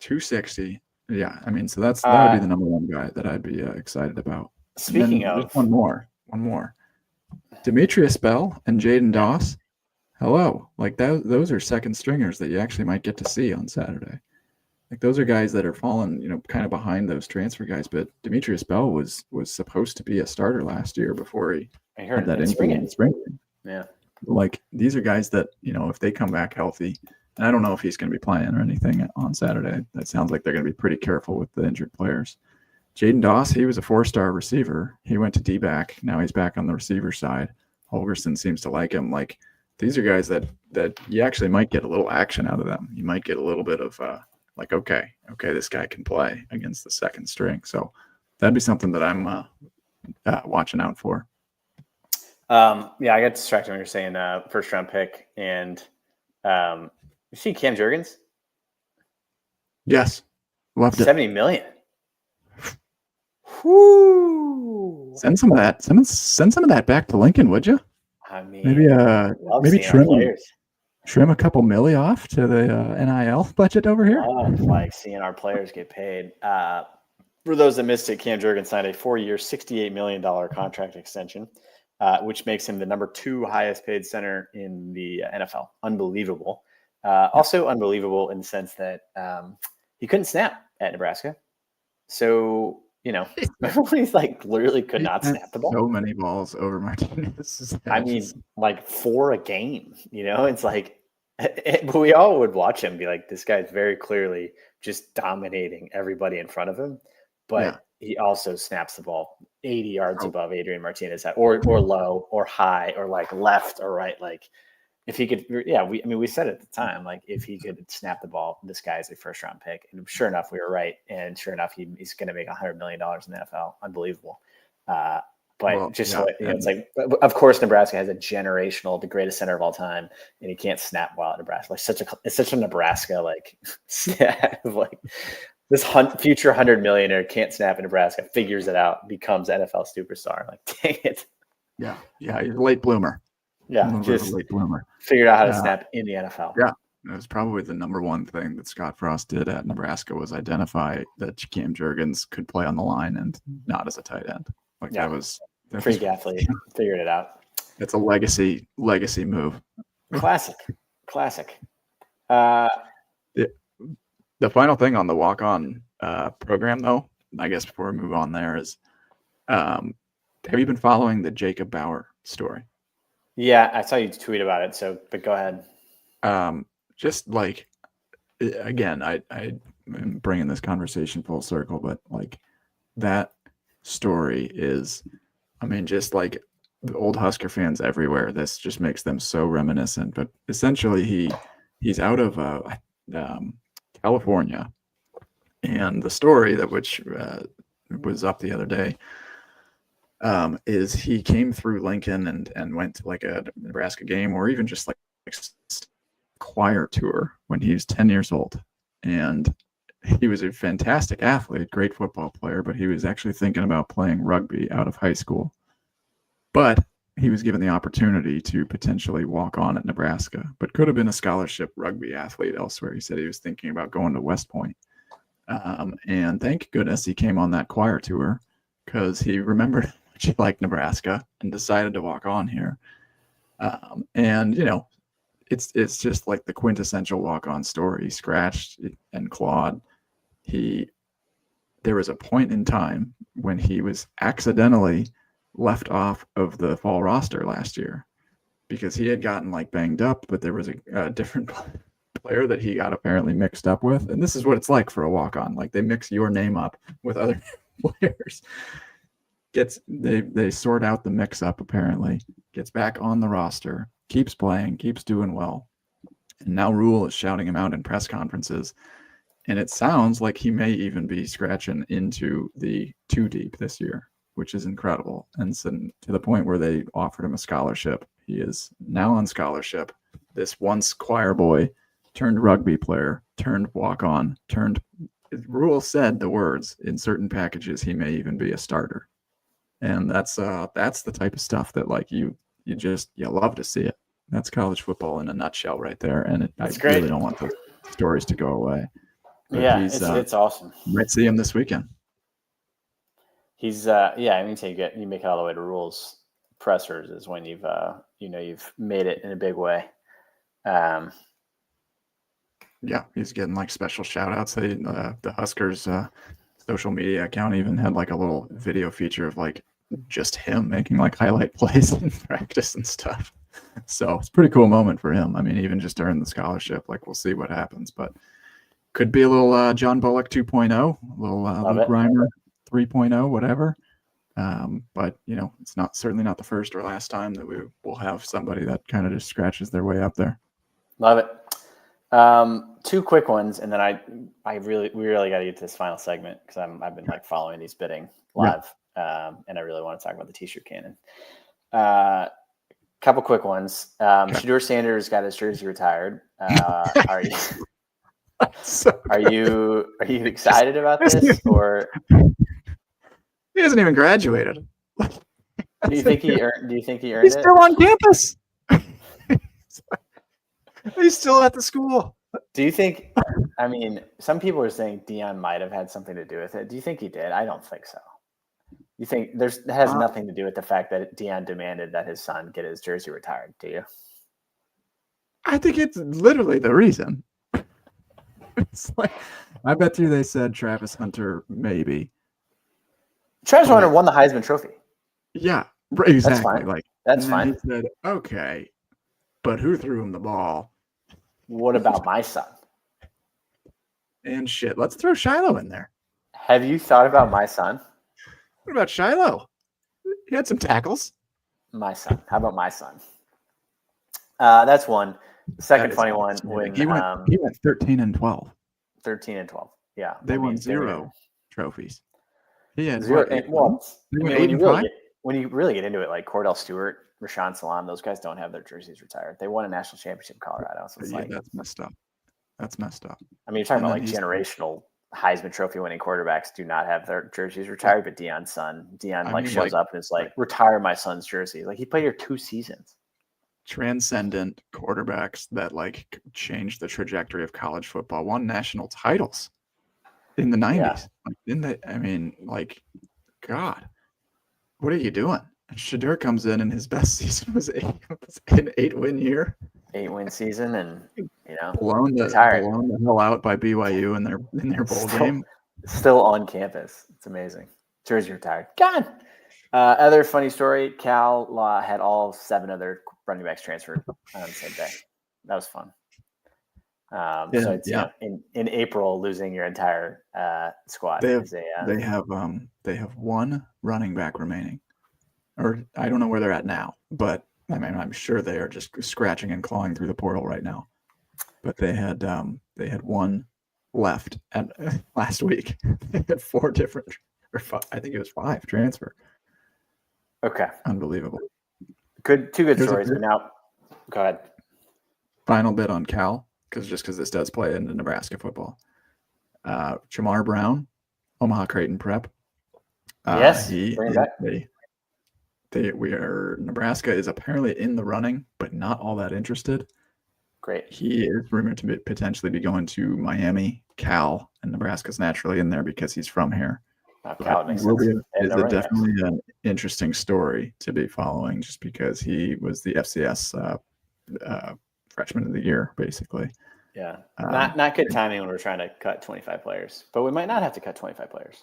260. Yeah, I mean, so that would be the number 1 guy that I'd be excited about. Speaking of, just one more, Demetrius Bell and Jaden Doss. Hello, like those are second stringers that you actually might get to see on Saturday. Like, those are guys that are falling, kind of behind those transfer guys. But Demetrius Bell was supposed to be a starter last year before he had that injury in the spring game. Yeah, like, these are guys that if they come back healthy. And I don't know if he's going to be playing or anything on Saturday. That sounds like they're going to be pretty careful with the injured players. Jaden Doss, he was a 4-star receiver. He went to D-back. Now he's back on the receiver side. Holgerson seems to like him. Like, these are guys that you actually might get a little action out of them. You might get a little bit of okay, this guy can play against the second string. So that'd be something that I'm watching out for. I got distracted when you're saying first-round pick. And you see Cam Jurgens? Yes. Loved it. $70 million. Whoo! Send some of that. Send some of that back to Lincoln, would you? I mean, maybe trim a couple milli off to the NIL budget over here. I like seeing our players get paid. For those that missed it, Cam Jurgens signed a 4-year, $68 million contract extension, which makes him the number 2 highest paid center in the NFL. Unbelievable. Also unbelievable in the sense that he couldn't snap at Nebraska. So, remember when he's like literally could not snap the ball? So many balls over Martinez. I mean, like 4 a game, it's like, but we all would watch him and be like, this guy's very clearly just dominating everybody in front of him. But he also snaps the ball 80 yards above Adrian Martinez or low or high or like left or right. Like if he could, we said at the time, like if he could snap the ball, this guy's a first round pick. And sure enough, we were right. And sure enough, he's going to make $100 million in the NFL. Unbelievable. It's like, of course, Nebraska has the greatest center of all time, and he can't snap well at Nebraska. Like it's such a Nebraska like stat of like this future 100 millionaire can't snap in Nebraska, figures it out, becomes NFL superstar. Like, dang it. Yeah, he's a late bloomer. Yeah, just late bloomer. Figured out how to snap in the NFL. Yeah, it was probably the number one thing that Scott Frost did at Nebraska was identify that Cam Jurgens could play on the line and not as a tight end. Like that was freak athlete. Figured it out. It's a legacy move. Classic. The final thing on the walk-on program, though, I guess before we move on there is, have you been following the Jacob Bauer story? Yeah, I saw you tweet about it. But go ahead. Just like, again, I'm bringing this conversation full circle, but like that story is, I mean, just like the old Husker fans everywhere, this just makes them so reminiscent. But essentially, he's out of California, and the story which was up the other day is he came through Lincoln and went to like a Nebraska game or even just like choir tour when he was 10 years old, and he was a fantastic athlete, great football player, but he was actually thinking about playing rugby out of high school. But he was given the opportunity to potentially walk on at Nebraska, but could have been a scholarship rugby athlete elsewhere. He said he was thinking about going to West Point. And thank goodness he came on that choir tour because he remembered how much he liked Nebraska and decided to walk on here. And, it's just like the quintessential walk-on story. He scratched and clawed. There was a point in time when he was accidentally left off of the fall roster last year because he had gotten like banged up, but there was a different player that he got apparently mixed up with. And this is what it's like for a walk-on. Like they mix your name up with other players. They sort out the mix-up apparently, gets back on the roster, keeps playing, keeps doing well. And now Rule is shouting him out in press conferences. And it sounds like he may even be scratching into the 2 deep this year, which is incredible. And so to the point where they offered him a scholarship. He is now on scholarship. This once choir boy turned rugby player, turned walk-on, Rule said the words in certain packages, he may even be a starter. And that's the type of stuff that like you love to see it. That's college football in a nutshell right there. And I really don't want the stories to go away. But it's awesome. Might see him this weekend. He's anytime you make it all the way to Rules pressers is when you've made it in a big way. He's getting like special shout outs. The Huskers social media account even had like a little video feature of like just him making like highlight plays in practice and stuff. So it's a pretty cool moment for him. I mean, even just to earn the scholarship, like we'll see what happens, but could be a little John Bullock 2.0, a little Luke Reimer 3.0, whatever. But it's certainly not the first or last time that we will have somebody that kind of just scratches their way up there. Love it. 2 quick ones, and then we really got to get to this final segment because I've been like following these bidding live, and I really want to talk about the T-shirt cannon. Couple quick ones. Shedeur Sanders got his jersey retired. Are you excited about this, or he hasn't even graduated? Do you think he earned He's it? still on campus. He's still at the school. Do you think? I mean, some people are saying Dion might have had something to do with it. Do you think he did? I don't think so. You think it has nothing to do with the fact that Dion demanded that his son get his jersey retired? Do you? I think it's literally the reason. It's like, I bet you they said Travis Hunter maybe. Travis Hunter But won the Heisman Trophy. yeah, exactly. That's fine. Like, That's and then fine. he said, okay, but who threw him the ball? What about my son? And shit, let's throw Shiloh in there. Have you thought about my son? What about Shiloh? He had some tackles. My son. How about my son? That's one. The second That is funny one fascinating. when he went 13-12. 13 and 12. Yeah. They won 0 trophies. He had zero. what, 8 Well, They I went mean, 8 and 5? when you really get into it, like Cordell Stewart, Rashawn Salam, those guys don't have their jerseys retired. They won a national championship in Colorado. So it's Yeah, like, that's messed up. That's messed up. I mean, you're talking And about then like generational Heisman Trophy winning quarterbacks do not have their jerseys retired, but Dion's son, shows up and is like, retire my son's jersey. Like he played here 2 seasons. Transcendent quarterbacks that like changed the trajectory of college football, won national titles in the 90s. Like, God, what are you doing? And Shadur comes in and his best season was an 8-win year. 8-win season, and blown the hell out by BYU in their bowl game. Still on campus. It's amazing. Jersey retired. Gone. Other funny story, Cal had all 7 of their running backs transferred on the same day. That was fun. So it's in April, losing your entire squad. They have 1 running back remaining, or I don't know where they're at now, but I mean I'm sure they are just scratching and clawing through the portal right now. But they had 1 left at last week. They had 4 different, or 5, I think it was 5 transfer. Okay, unbelievable. Two good stories. But now, go ahead. Final bit on Cal, because this does play into Nebraska football. Jamar Brown, Omaha Creighton Prep. Yes, bring it back. Nebraska is apparently in the running, but not all that interested. Great. He is rumored to potentially be going to Miami, Cal, and Nebraska's naturally in there because he's from here. Cal makes sense. It's definitely an interesting story to be following, just because he was the FCS freshman of the year, basically. Yeah, not good timing when we're trying to cut 25 players, but we might not have to cut 25 players.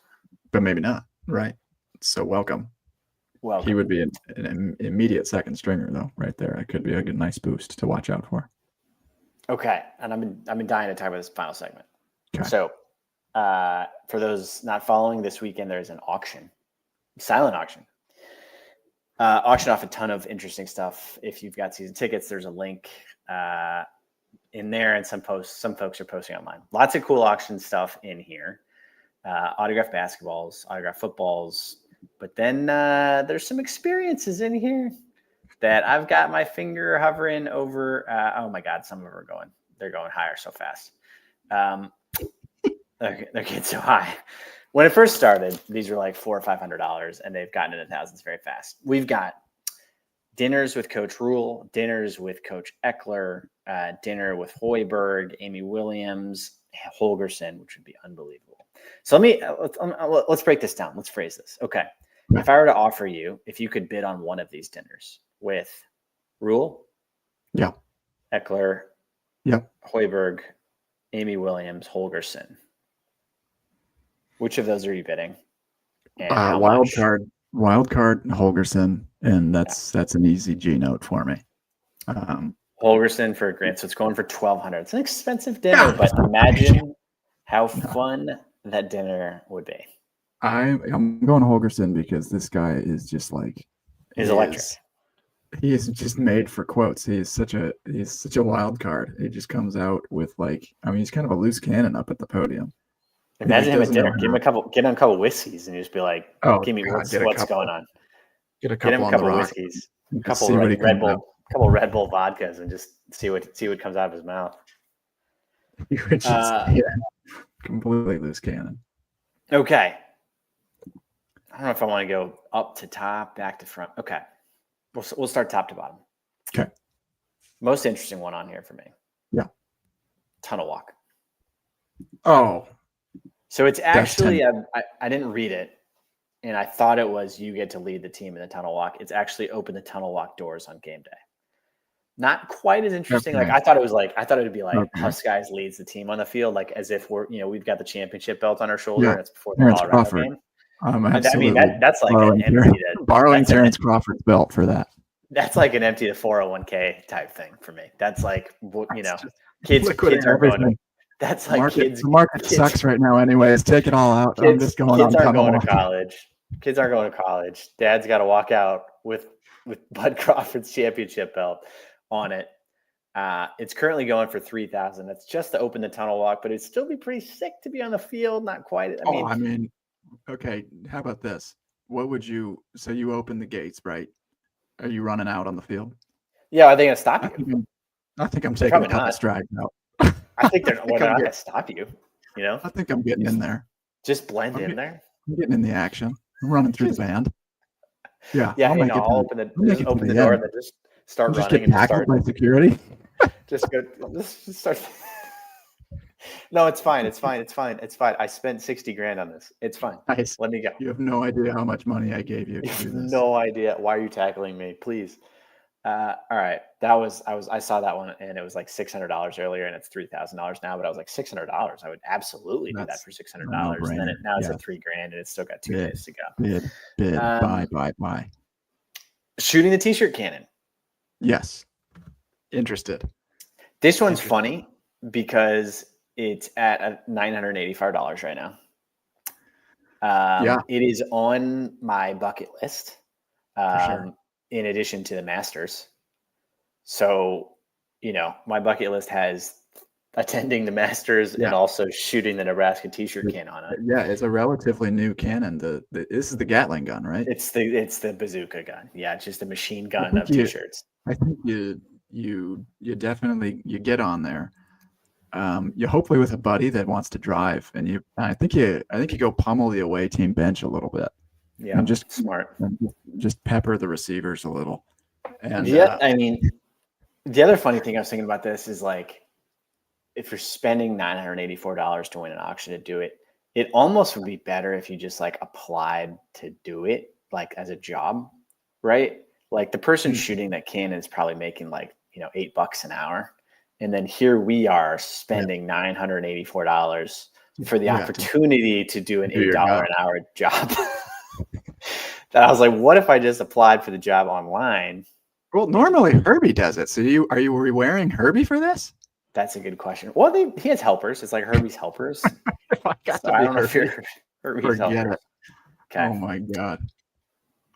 But maybe not, right? So welcome. He would be an immediate second stringer, though, right there. It could be a good, nice boost to watch out for. Okay, and I've been dying to talk about this final segment. Okay. So, for those not following, this weekend there's an auction, silent auction. Auction off a ton of interesting stuff. If you've got season tickets, there's a link in there, and some folks are posting online. Lots of cool auction stuff in here. Autographed basketballs, autographed footballs, but then there's some experiences in here that I've got my finger hovering over. Oh my God, some of them they're going higher so fast. They're getting so high. When it first started, these were like $400 or $500, and they've gotten into thousands very fast. We've got dinners with Coach Rule, dinners with Coach Eckler, dinner with Hoiberg, Amy Williams, Holgerson, which would be unbelievable. So let's break this down. Let's phrase this. Okay. If I were to offer you, if you could bid on one of these dinners with Rule, yeah, Eckler, yep, Hoiberg, Amy Williams, Holgerson, which of those are you bidding? And wild card, Holgerson, and that's an easy G note for me. Holgerson for a grant, so it's going for $1,200. It's an expensive dinner, but imagine how fun that dinner would be. I'm going Holgerson because this guy is just like electric. He is just made for quotes. He's such a wild card. He just comes out with he's kind of a loose cannon up at the podium. Imagine him at dinner. Get him a couple whiskeys, and you just be like, "Give me what's going on." Get him a couple of whiskeys, a couple Red Bull vodkas, and just see what comes out of his mouth. Completely loose cannon. Okay. I don't know if I want to go up to top, back to front. Okay. We'll start top to bottom. Okay. Most interesting one on here for me. Yeah. tunnel walk. Oh, So it's actually, tempting. I didn't read it, and I thought it was you get to lead the team in the tunnel walk. It's actually open the tunnel walk doors on game day. Not quite as interesting. Like Okay. I thought it'd be like Okay. HuskGuys leads the team on the field, like as if we've got the championship belt on our shoulder Yeah. and it's before the Terrence Colorado Crawford. game. I'm I mean absolutely that's like an borrowing, empty borrowing that's an Terrence Crawford's belt for that. that's like an empty the 401k type thing for me. That's like That's just kids liquidating aren't going to, everything. that's The like market, kids the market kids sucks right now anyways. Take it all out. I'm just going kids on aren't tunnel going to walk. college. Kids aren't going to college. Dad's got to walk out with Bud Crawford's championship belt on it. It's currently going for $3,000. That's just to open the tunnel walk, but it'd still be pretty sick to be on the field. Not quite. I mean, okay. How about this? What would you? So you open the gates, right? Are you running out on the field? Yeah, are they going to stop you? I think I'm They're taking a probably couple not. strides out. I think they're I'm not going getting- to stop you. I think I'm getting in there. Just blend in there. I'm getting in the action. I'm running through the band. Yeah. Yeah, I'll open the door and then just start just running get tackled by security. Just start. No, it's fine. It's fine. I spent $60,000 on this. It's fine. Nice. Let me go. You have no idea how much money I gave you to do this. No idea. Why are you tackling me? Please. All right. I saw that one and it was like $600 earlier and it's $3,000 now, but I was like $600. I would absolutely do that for $600. And then now it's at $3,000 and it's still got 2 days to go. Bid. Buy. Shooting the t-shirt cannon. Yes. Interested. This one's funny because it's at $985 right now. It is on my bucket list. Sure. In addition to the Masters. So, my bucket list has attending the Masters and also shooting the Nebraska t-shirt cannon on it. Yeah, it's a relatively new cannon. This is the Gatling gun, right? It's the bazooka gun. Yeah, it's just a machine gun of t-shirts. I think you definitely get on there. You hopefully with a buddy that wants to drive, and I think you go pummel the away team bench a little bit. Yeah, and just smart. Just pepper the receivers a little. And I mean, the other funny thing I was thinking about this is like, if you're spending $984 to win an auction to do it, it almost would be better if you just like applied to do it like as a job, right? Like the person shooting that cannon is probably making like $8 an hour, and then here we are spending $984 for the opportunity to do an $8 an hour job. That I was like, what if I just applied for the job online? Well, normally Herbie does it. So were you wearing Herbie for this? That's a good question. Well, he has helpers. It's like Herbie's helpers. I don't know if you're Herbie's helpers. Okay. Oh my God.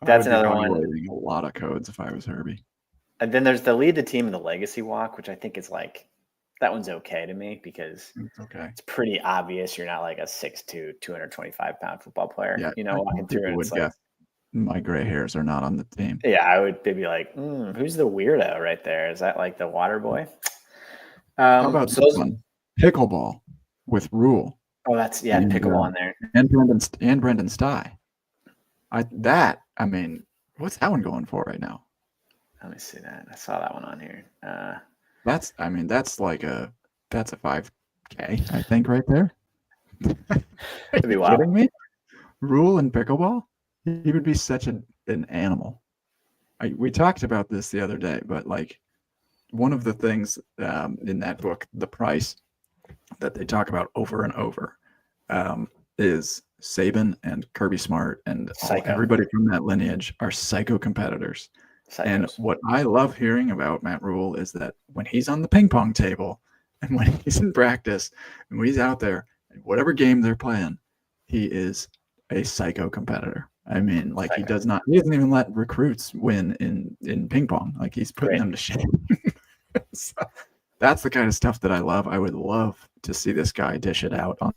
That's another one. A lot of codes if I was Herbie. And then there's the lead the team in the legacy walk, which I think is like, that one's okay to me because it's pretty obvious you're not like a 6'2", 225-pound football player. Walking through and it's like, my gray hairs are not on the team. Yeah, they'd be like, who's the weirdo right there? Is that like the water boy? How about this one? Pickleball with Rule. Oh, that's pickleball on there. And Brendan Stye. What's that one going for right now? Let me see that. I saw that one on here. That's a 5K, I think, right there. That'd be wild. Kidding me? Rule and pickleball? He would be such an animal. We talked about this the other day, but like one of the things in that book, The Price, that they talk about over and over is Saban and Kirby Smart and everybody from that lineage are psycho competitors. And what I love hearing about Matt Rule is that when he's on the ping pong table and when he's in practice and when he's out there, whatever game they're playing, he is a psycho competitor. I mean, like he doesn't even let recruits win in ping pong. Like he's putting them to shame. So that's the kind of stuff that I love. I would love to see this guy dish it out on.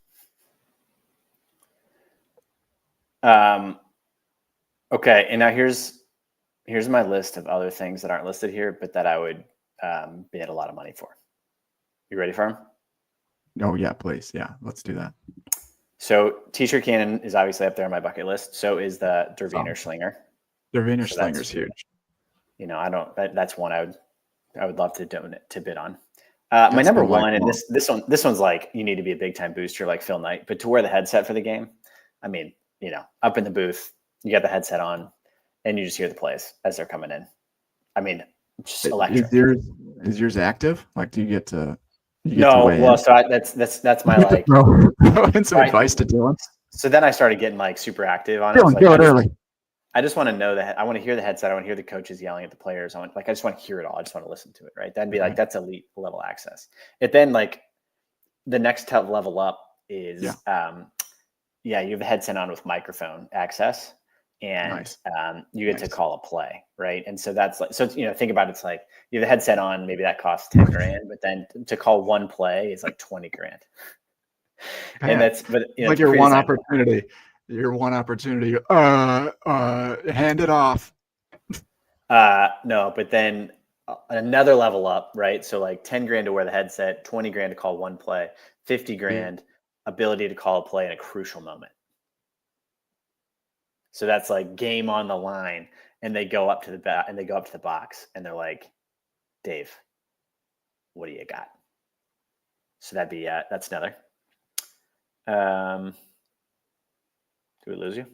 Okay, and now here's my list of other things that aren't listed here, but that I would bid a lot of money for. You ready for them? Oh yeah, please. Yeah, let's do that. So t-shirt cannon is obviously up there on my bucket list. So is the Derviner Slinger. Derviner Slinger's huge. That's one I would love to donate to bid on. My That's number the one, and lifelong. this one's like you need to be a big time booster like Phil Knight, but to wear the headset for the game, I mean, up in the booth, you got the headset on, and you just hear the plays as they're coming in. I mean, just Is electric. yours active? Like, do you get to No, weigh well, in? so that's my like. Throw in some Right. advice to Dylan. So then I started getting like super active on it. Dylan, So, kill it early. I just want to know that I want to hear the headset. I want to hear the coaches yelling at the players. I just want to hear it all. I just want to listen to it. Right. That'd be like, that's elite level access. It then like the next level up is, you have the headset on with microphone access and Nice. You get to call a play. Right. And so that's like, so, think about it, it's like you have the headset on, maybe that costs 10 grand, but then to call one play is like 20 grand. And that's, but like your one opportunity. Your one opportunity. Hand it off. No, but then another level up, right? So like 10 grand to wear the headset, 20 grand to call one play, 50 grand ability to call a play in a crucial moment. So that's like game on the line, and they go up to the box, and they're like, Dave, what do you got? So that'd be that's another. Do we lose you?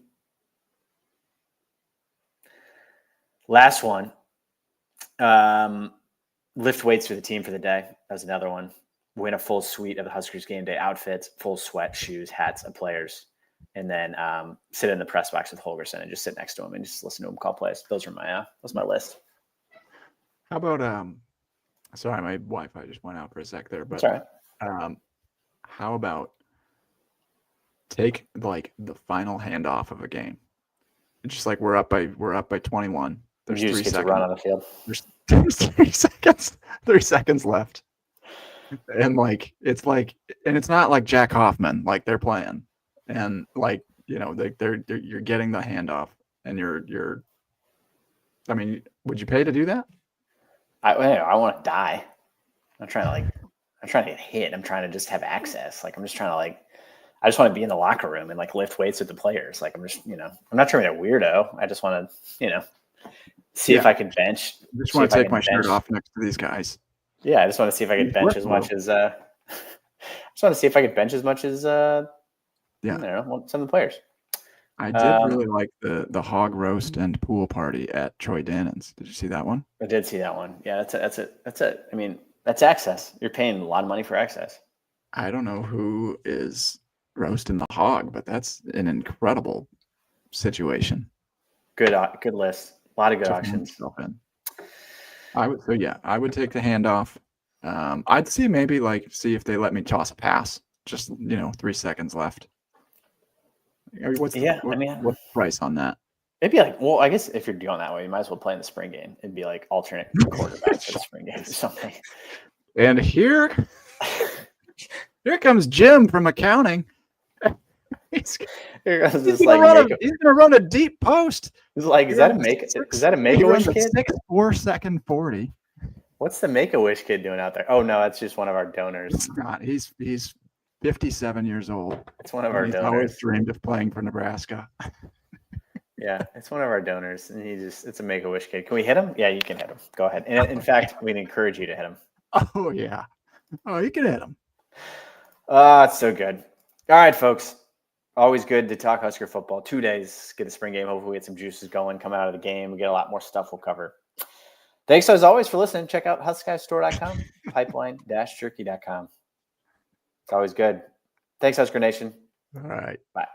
Last one. Lift weights for the team for the day. That's another one. Win a full suite of the Huskers game day outfits, full sweat, shoes, hats, and players. And then sit in the press box with Holgerson and just sit next to him and just listen to him call plays. Those are my list. How about sorry, my Wi-Fi just went out for a sec there, but That's all right. How about take like the final handoff of a game? It's just like we're up by 21. There's you 3 just get seconds. to run on the field. There's 3 seconds. 3 seconds left. And like it's not like Jack Hoffman, like they're playing. And like, they're you're getting the handoff and you're I mean, would you pay to do that? I want to die. I'm trying to get hit. I'm trying to just have access. Like I'm just trying to I just want to be in the locker room and like lift weights with the players. Like I'm just, I'm not trying to be a weirdo. I just want to, see if I can bench. I just want to take my shirt off next to these guys. Yeah, I just want to see if I could bench as much as I just want to see if I could bench as much as I don't know, some of the players. I did really like the hog roast and pool party at Troy Dannon's. Did you see that one? I did see that one. Yeah, that's it. I mean, that's access. You're paying a lot of money for access. I don't know who is roasting the hog, but that's an incredible situation. Good list. A lot of good options. I would take the handoff. I'd see if they let me toss a pass. Just 3 seconds left. What's the price on that? It'd be like, well, I guess if you're going that way, you might as well play in the spring game. It'd be like alternate quarterback for the spring game or something. And here comes Jim from accounting. He's gonna run a deep post. Is that a Make-A-Wish kid? 6'4", second 40. What's the Make-A-Wish kid doing out there? Oh no, that's just one of our donors. It's not. He's 57 years old. It's one of our donors. He's always dreamed of playing for Nebraska. Yeah, it's one of our donors, and it's a Make-A-Wish kid. Can we hit him? Yeah, you can hit him. Go ahead. And in fact, we'd encourage you to hit him. Oh yeah. Oh, you can hit him. It's so good. All right, folks. Always good to talk Husker football. 2 days, get the spring game. Hopefully we get some juices going coming out of the game. We get a lot more stuff we'll cover. Thanks as always for listening. Check out HuskGuysStore.com, pipeline-jerky.com. It's always good. Thanks, Husker Nation. All right. Bye.